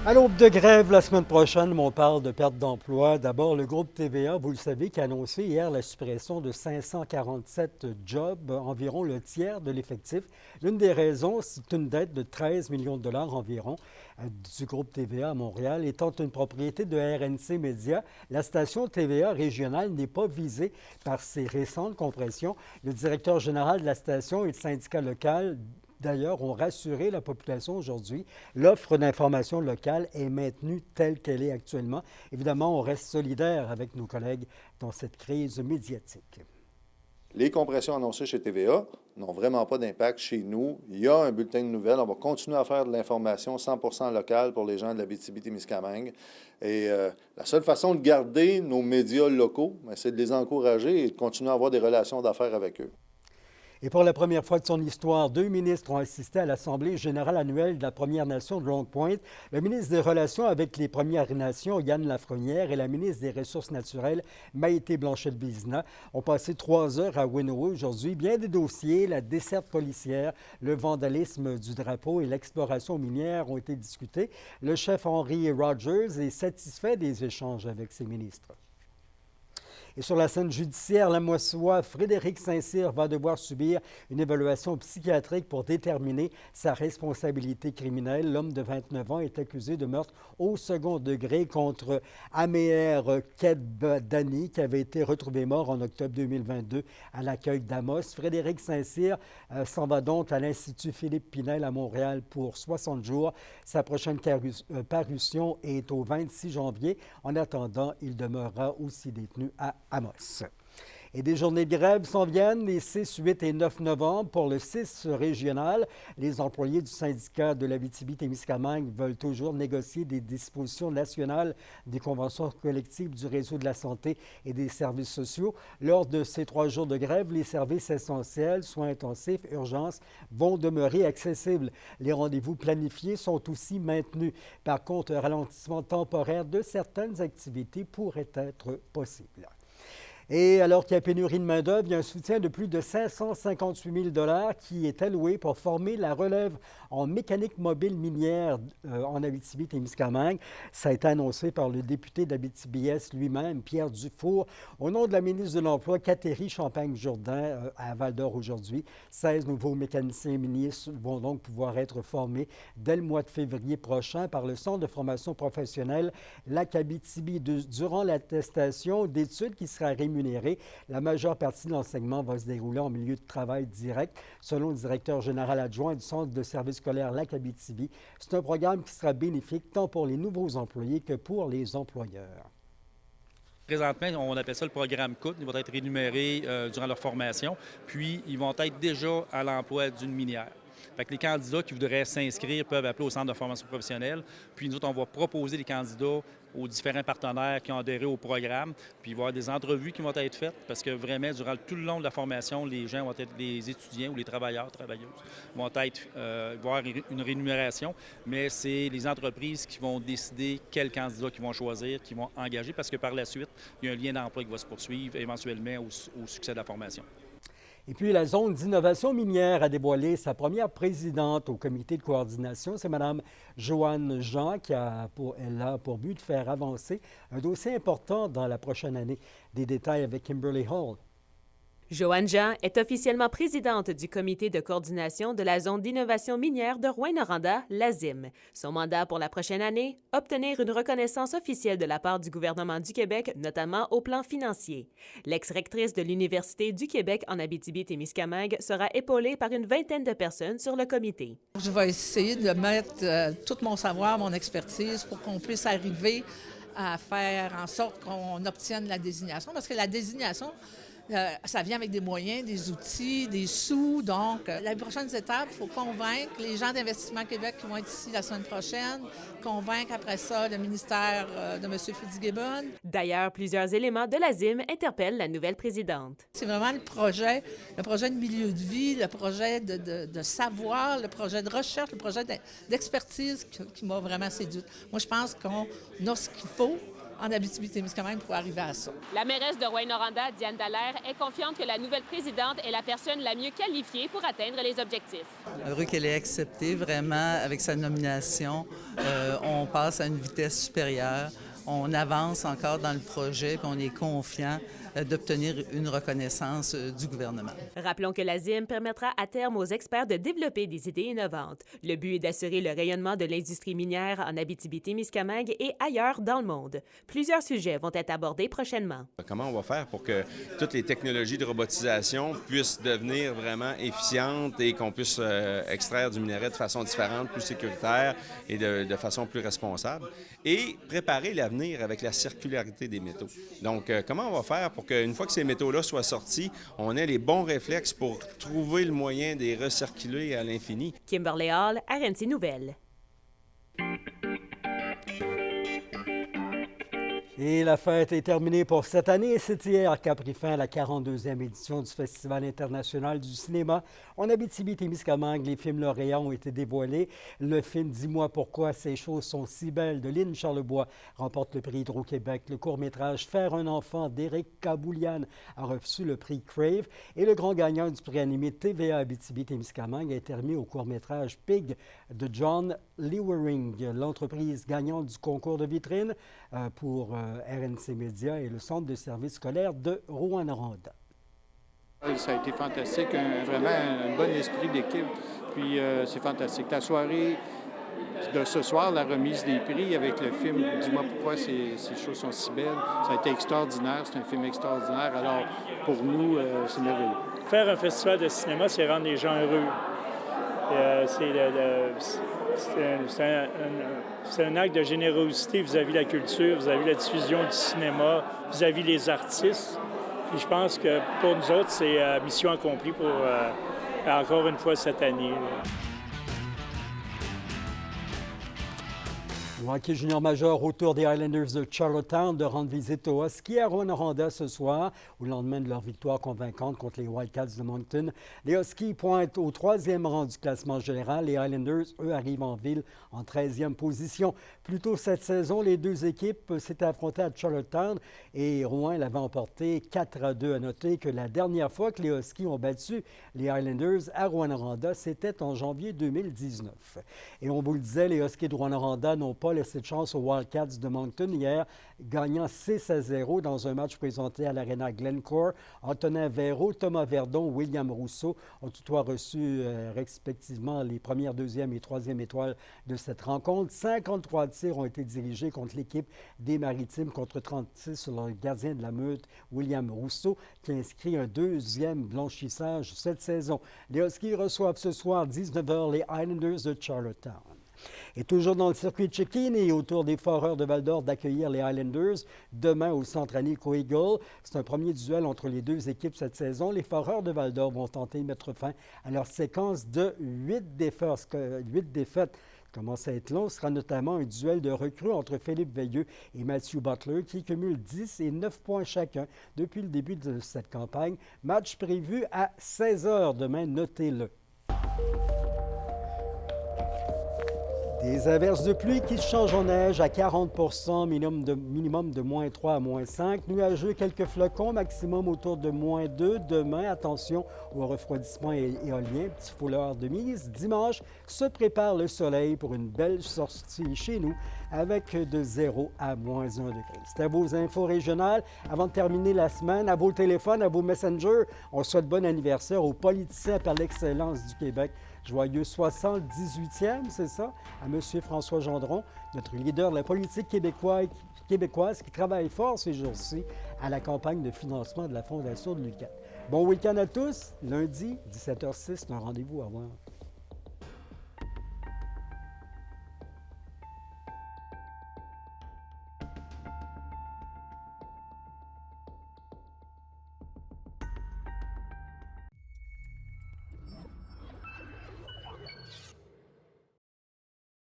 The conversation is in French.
À l'aube de grève la semaine prochaine, on parle de perte d'emploi. D'abord, le groupe TVA, vous le savez, qui a annoncé hier la suppression de 547 jobs, environ le tiers de l'effectif. L'une des raisons, c'est une dette de 13 millions de dollars environ du groupe TVA à Montréal. Étant une propriété de RNC Média, la station TVA régionale n'est pas visée par ces récentes compressions. Le directeur général de la station et le syndicat local d'ailleurs, ont rassuré la population aujourd'hui. L'offre d'information locale est maintenue telle qu'elle est actuellement. Évidemment, on reste solidaire avec nos collègues dans cette crise médiatique. Les compressions annoncées chez TVA n'ont vraiment pas d'impact chez nous. Il y a un bulletin de nouvelles. On va continuer à faire de l'information 100% locale pour les gens de la Abitibi-Témiscamingue. Et la seule façon de garder nos médias locaux, c'est de les encourager et de continuer à avoir des relations d'affaires avec eux. Et pour la première fois de son histoire, deux ministres ont assisté à l'Assemblée générale annuelle de la Première Nation de Longue-Pointe. Le ministre des Relations avec les Premières Nations, Yann Lafrenière, et la ministre des Ressources naturelles, Maïté Blanchette-Vizina, ont passé 3 heures à Winnow aujourd'hui. Bien des dossiers, la desserte policière, le vandalisme du drapeau et l'exploration minière ont été discutés. Le chef Henry Rogers est satisfait des échanges avec ses ministres. Et sur la scène judiciaire, l'Amossois Frédéric Saint-Cyr va devoir subir une évaluation psychiatrique pour déterminer sa responsabilité criminelle. L'homme de 29 ans est accusé de meurtre au second degré contre Améer Kedbadani, qui avait été retrouvé mort en octobre 2022 à l'accueil d'Amos. Frédéric Saint-Cyr s'en va donc à l'Institut Philippe Pinel à Montréal pour 60 jours. Sa prochaine parution est au 26 janvier. En attendant, il demeurera aussi détenu à Amos. Et des journées de grève s'en viennent les 6, 8 et 9 novembre pour le 6 régional. Les employés du syndicat de l'Abitibi-Témiscamingue veulent toujours négocier des dispositions nationales des conventions collectives du réseau de la santé et des services sociaux. Lors de ces 3 jours de grève, les services essentiels, soins intensifs, urgences, vont demeurer accessibles. Les rendez-vous planifiés sont aussi maintenus. Par contre, un ralentissement temporaire de certaines activités pourrait être possible. Et alors qu'il y a pénurie de main-d'œuvre, il y a un soutien de plus de 558 000 qui est alloué pour former la relève en mécanique mobile minière en Abitibi-Témiscamingue. Ça a été annoncé par le député d'Abitibi-Est lui-même, Pierre Dufour, au nom de la ministre de l'Emploi, Catherine Champagne-Jourdain, à Val-d'Or aujourd'hui. 16 nouveaux mécaniciens miniers vont donc pouvoir être formés dès le mois de février prochain par le Centre de formation professionnelle Lac-Abitibi. Durant l'attestation d'études qui sera rémunérée, la majeure partie de l'enseignement va se dérouler en milieu de travail direct, selon le directeur général adjoint du Centre de services scolaires Lac-Abitibi. C'est un programme qui sera bénéfique tant pour les nouveaux employés que pour les employeurs. Présentement, on appelle ça le programme COUT. Ils vont être rémunérés durant leur formation, puis ils vont être déjà à l'emploi d'une minière. Fait que les candidats qui voudraient s'inscrire peuvent appeler au centre de formation professionnelle. Puis nous autres, on va proposer les candidats aux différents partenaires qui ont adhéré au programme. Puis il va y avoir des entrevues qui vont être faites parce que vraiment, durant tout le long de la formation, les gens vont être, les étudiants ou les travailleurs, travailleuses, vont être, avoir une rémunération. Mais c'est les entreprises qui vont décider quels candidats qu'ils vont choisir, qu'ils vont engager parce que par la suite, il y a un lien d'emploi qui va se poursuivre éventuellement au succès de la formation. Et puis, la zone d'innovation minière a dévoilé sa première présidente au comité de coordination. C'est Mme Joanne Jean elle a pour but de faire avancer un dossier important dans la prochaine année. Des détails avec Kimberly Hall. Joanne Jean est officiellement présidente du comité de coordination de la zone d'innovation minière de Rouyn-Noranda, l'AZIM. Son mandat pour la prochaine année, obtenir une reconnaissance officielle de la part du gouvernement du Québec, notamment au plan financier. L'ex-rectrice de l'Université du Québec en Abitibi-Témiscamingue sera épaulée par une vingtaine de personnes sur le comité. Je vais essayer de mettre tout mon savoir, mon expertise pour qu'on puisse arriver à faire en sorte qu'on obtienne la désignation, parce que la désignation, ça vient avec des moyens, des outils, des sous. Donc, les prochaines étapes, il faut convaincre les gens d'Investissement Québec qui vont être ici la semaine prochaine, convaincre après ça le ministère de M. Fitzgibbon. D'ailleurs, plusieurs éléments de l'AZIM interpellent la nouvelle présidente. C'est vraiment le projet de milieu de vie, le projet de savoir, le projet de recherche, le projet d'expertise qui m'a vraiment séduite. Moi, je pense qu'on a ce qu'il faut en Abitibi-Témiscamingue pour arriver à ça. La mairesse de Rouyn-Noranda, Diane Dallaire, est confiante que la nouvelle présidente est la personne la mieux qualifiée pour atteindre les objectifs. Heureux qu'elle ait accepté vraiment avec sa nomination. On passe à une vitesse supérieure. On avance encore dans le projet, puis on est confiant d'obtenir une reconnaissance du gouvernement. Rappelons que l'ASIM permettra à terme aux experts de développer des idées innovantes. Le but est d'assurer le rayonnement de l'industrie minière en Abitibi-Témiscamingue et ailleurs dans le monde. Plusieurs sujets vont être abordés prochainement. Comment on va faire pour que toutes les technologies de robotisation puissent devenir vraiment efficientes et qu'on puisse extraire du minerai de façon différente, plus sécuritaire et de façon plus responsable, et préparer l'avenir avec la circularité des métaux. Donc, comment on va faire pour qu'une fois que ces métaux-là soient sortis, on ait les bons réflexes pour trouver le moyen de les recirculer à l'infini? Kimberly Hall, RNC Nouvelles. Et la fête est terminée pour cette année. C'est hier qu'a pris fin la 42e édition du Festival international du cinéma. En Abitibi-Témiscamingue, les films lauréats ont été dévoilés. Le film « Dis-moi pourquoi ces choses sont si belles » de Lynn Charlebois remporte le prix Hydro-Québec. Le court-métrage « Faire un enfant » d'Éric Kaboulian a reçu le prix Crave. Et le grand gagnant du prix animé TVA Abitibi-Témiscamingue a été remis au court-métrage « Pig » de John Lewering. L'entreprise gagnante du concours de vitrine pour RNC Média et le Centre de services scolaires de Rouyn-Noranda. Ça a été fantastique, vraiment un bon esprit d'équipe, puis c'est fantastique. La soirée de ce soir, la remise des prix avec le film « Dis-moi pourquoi ces choses sont si belles », ça a été extraordinaire, c'est un film extraordinaire, alors pour nous, c'est merveilleux. Faire un festival de cinéma, c'est rendre les gens heureux. C'est un acte de générosité vis-à-vis de la culture, vis-à-vis de la diffusion du cinéma, vis-à-vis des artistes. Puis je pense que pour nous autres, c'est mission accomplie pour encore une fois cette année. Le hockey junior majeur autour des Highlanders de Charlottetown de rendre visite aux Huskies à Rouyn-Noranda ce soir, au lendemain de leur victoire convaincante contre les Wildcats de Moncton. Les Huskies pointent au 3e rang du classement général. Les Highlanders, eux, arrivent en ville en 13e position. Plus tôt cette saison, les deux équipes s'étaient affrontées à Charlottetown et Rouen l'avait emporté 4-2. À noter que la dernière fois que les Huskies ont battu les Highlanders à Rouyn-Noranda, c'était en janvier 2019. Et on vous le disait, les Huskies de Rouyn-Noranda n'ont pas laissé de chance aux Wildcats de Moncton hier, gagnant 6-0 dans un match présenté à l'Arena Glencore. Antonin Véro, Thomas Verdon, William Rousseau ont toutefois reçu respectivement les premières, deuxième et troisième étoiles de cette rencontre. 53 tirs ont été dirigés contre l'équipe des Maritimes, contre 36 sur le gardien de la meute, William Rousseau, qui inscrit un deuxième blanchissage cette saison. Les Huskies reçoivent ce soir 19h les Highlanders de Charlottetown. Et toujours dans le circuit de check-in et autour des Foreurs de Val-d'Or d'accueillir les Highlanders demain au Centre Annick Eagle. C'est un premier duel entre les deux équipes cette saison. Les Foreurs de Val-d'Or vont tenter de mettre fin à leur séquence de 8 défaites. Commence à être long, ce sera notamment un duel de recrues entre Philippe Veilleux et Matthew Butler qui cumulent 10 et 9 points chacun depuis le début de cette campagne. Match prévu à 16h demain, notez-le. Des averses de pluie qui se changent en neige à 40 %, minimum de moins 3 à moins 5. Nuageux, quelques flocons, maximum autour de moins 2. Demain, attention au refroidissement éolien, petit foulard de mise. Dimanche, se prépare le soleil pour une belle sortie chez nous avec de 0 à moins 1 degré. C'était vos infos régionales. Avant de terminer la semaine, à vos téléphones, à vos messengers, on souhaite bon anniversaire aux politiciens par l'excellence du Québec. Joyeux 78e, c'est ça, à M. François Gendron, notre leader de la politique québécoise qui travaille fort ces jours-ci à la campagne de financement de la Fondation de l'UQAM. Bon week-end à tous. Lundi, 17h06, c'est un rendez-vous à voir.